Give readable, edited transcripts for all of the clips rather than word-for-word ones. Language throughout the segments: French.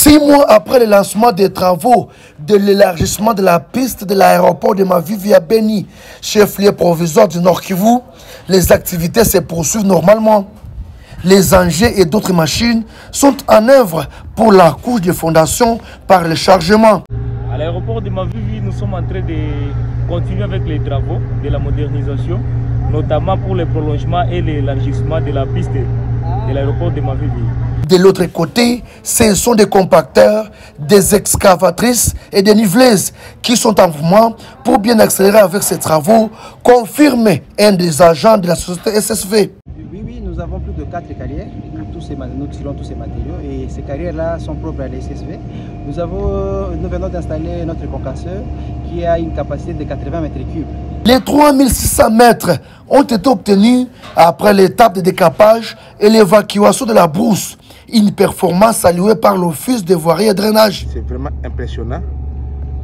6 mois après le lancement des travaux de l'élargissement de la piste de l'aéroport de Mavivi à Beni, chef-lieu provisoire du Nord Kivu, les activités se poursuivent normalement. Les engins et d'autres machines sont en œuvre pour la couche de fondation par le chargement. À l'aéroport de Mavivi, nous sommes en train de continuer avec les travaux de la modernisation, notamment pour le prolongement et l'élargissement de la piste de l'aéroport de Mavivi. De l'autre côté, ce sont des compacteurs, des excavatrices et des niveleuses qui sont en mouvement pour bien accélérer avec ces travaux, confirme un des agents de la société SSV. Oui, nous avons plus de 4 carrières. Nous tirons tous ces matériaux et ces carrières-là sont propres à la SSV. Nous venons d'installer notre concasseur qui a une capacité de 80 mètres cubes. Les 3600 mètres ont été obtenus après l'étape de décapage et l'évacuation de la brousse. Une performance saluée par l'Office de voirie et drainage. C'est vraiment impressionnant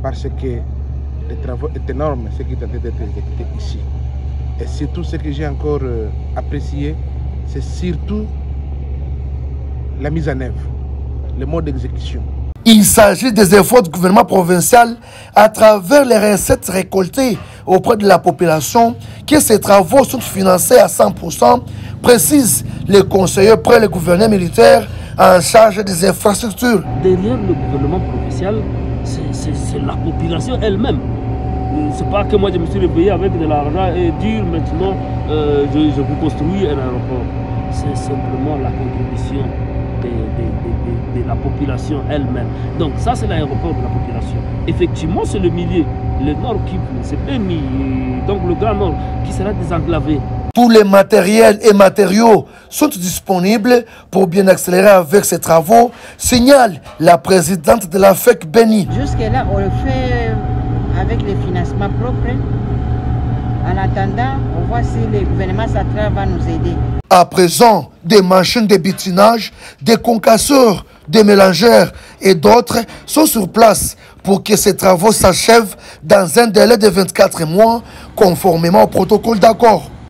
parce que le travail est énorme, ce qui est en train d'être exécuté ici. Et surtout, ce que j'ai encore apprécié, c'est surtout la mise en œuvre, le mode d'exécution. Il s'agit des efforts du gouvernement provincial à travers les recettes récoltées auprès de la population que ces travaux sont financés à 100%, précise le conseiller près le gouverneur militaire en charge des infrastructures. Derrière le gouvernement provincial, c'est la population elle-même. C'est pas que moi je me suis réveillé avec de l'argent et dire maintenant je vous construis un aéroport. C'est simplement la contribution de la population elle-même. Donc ça c'est l'aéroport de la population. Effectivement c'est le milieu, le nord qui c'est Beni, donc le grand nord qui sera désenclavé. Tous les matériels et matériaux sont disponibles pour bien accélérer avec ces travaux, signale la présidente de la FEC Beni. Jusque-là, on le fait avec les financements propres. En attendant, on voit si le gouvernement central va nous aider. À présent, des machines de bitinage, des concasseurs, des mélangeurs et d'autres sont sur place pour que ces travaux s'achèvent dans un délai de 24 mois, conformément au protocole d'accord.